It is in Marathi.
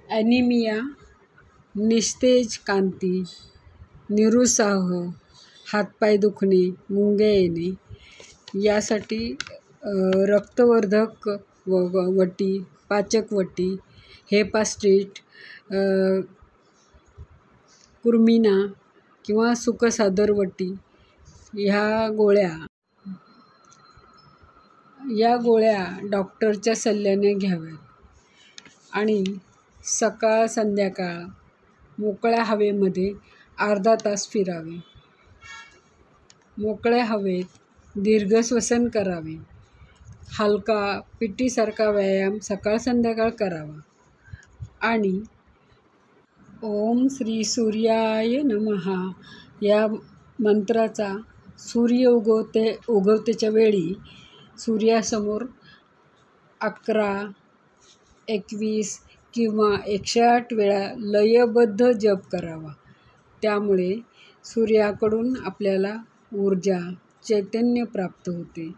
ॲनिमिया, निस्तेज कांती, निरुत्साह, हातपाय दुखणे, मुंग्या येणे यासाठी रक्तवर्धक वटी, पाचक वटी, हेपास्ट्रीट, कुर्मिना किंवा सुकसादर वटी या गोळ्या डॉक्टरच्या सल्ल्याने घ्याव्यात आणि सकाळ संध्याकाळ मोकळ्या हवेमध्ये अर्धा तास फिरावे. मोकळ्या हवेत दीर्घ श्वसन करावे. हलका PT-सारखा व्यायाम सकाळ संध्याकाळ करावा आणि ओम श्री सूर्याय नमः या मंत्राचा सूर्य उगवतेच्या वेळी सूर्यासमोर 11, 21 किंवा 108 वेळा लयबद्ध जप करावा. त्यामुळे सूर्याकडून आपल्याला ऊर्जा, चैतन्य प्राप्त होते.